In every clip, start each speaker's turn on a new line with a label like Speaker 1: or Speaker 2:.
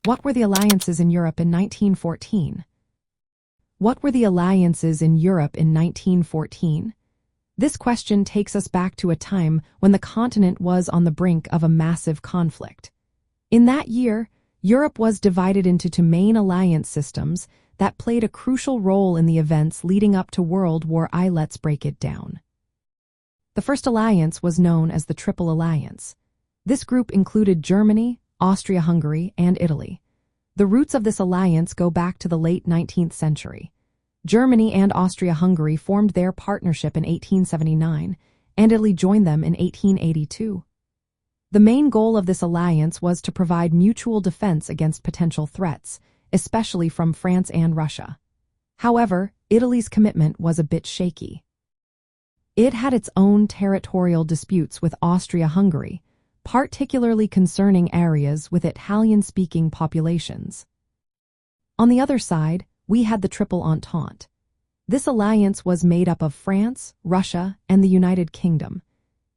Speaker 1: What were the alliances in Europe in 1914? What were the alliances in Europe in 1914? This question takes us back to a time when the continent was on the brink of a massive conflict. In that year, Europe was divided into two main alliance systems that played a crucial role in the events leading up to World War I. Let's break it down. The first alliance was known as the Triple Alliance. This group included Germany, Austria-Hungary, and Italy. The roots of this alliance go back to the late 19th century. Germany and Austria-Hungary formed their partnership in 1879, and Italy joined them in 1882. The main goal of this alliance was to provide mutual defense against potential threats, especially from France and Russia. However, Italy's commitment was a bit shaky. It had its own territorial disputes with Austria-Hungary, particularly concerning areas with Italian-speaking populations. On the other side, we had the Triple Entente. This alliance was made up of France, Russia, and the United Kingdom.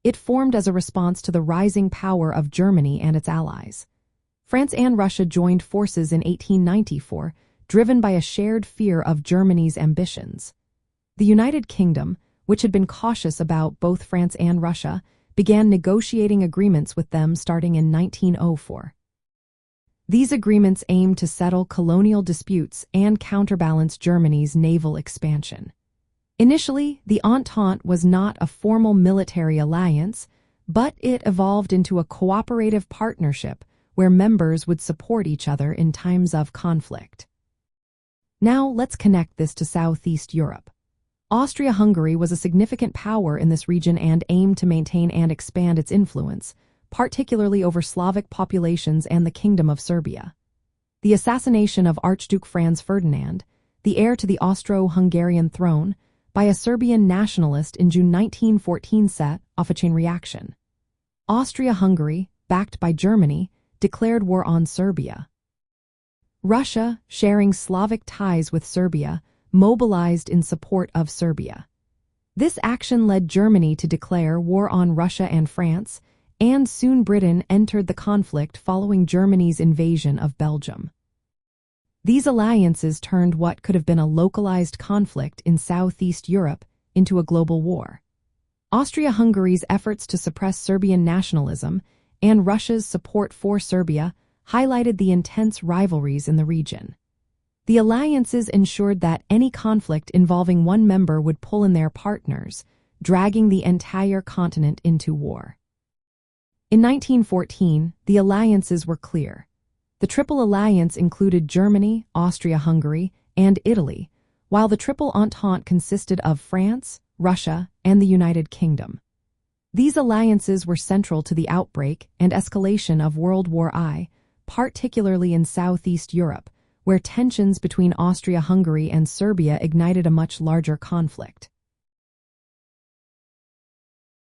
Speaker 1: It formed as a response to the rising power of Germany and its allies. France and Russia joined forces in 1894, driven by a shared fear of Germany's ambitions. The United Kingdom, which had been cautious about both France and Russia, began negotiating agreements with them starting in 1904. These agreements aimed to settle colonial disputes and counterbalance Germany's naval expansion. Initially, the Entente was not a formal military alliance, but it evolved into a cooperative partnership where members would support each other in times of conflict. Now let's connect this to Southeast Europe. Austria-Hungary was a significant power in this region and aimed to maintain and expand its influence, particularly over Slavic populations and the Kingdom of Serbia. The assassination of Archduke Franz Ferdinand, the heir to the Austro-Hungarian throne, by a Serbian nationalist in June 1914 set off a chain reaction. Austria-Hungary, backed by Germany, declared war on Serbia. Russia, sharing Slavic ties with Serbia, mobilized in support of Serbia. This action led Germany to declare war on Russia and France, and soon Britain entered the conflict following Germany's invasion of Belgium. These alliances turned what could have been a localized conflict in Southeast Europe into a global war. Austria-Hungary's efforts to suppress Serbian nationalism and Russia's support for Serbia highlighted the intense rivalries in the region. The alliances ensured that any conflict involving one member would pull in their partners, dragging the entire continent into war. In 1914, the alliances were clear. The Triple Alliance included Germany, Austria-Hungary, and Italy, while the Triple Entente consisted of France, Russia, and the United Kingdom. These alliances were central to the outbreak and escalation of World War I, particularly in Southeast Europe, where tensions between Austria-Hungary and Serbia ignited a much larger conflict.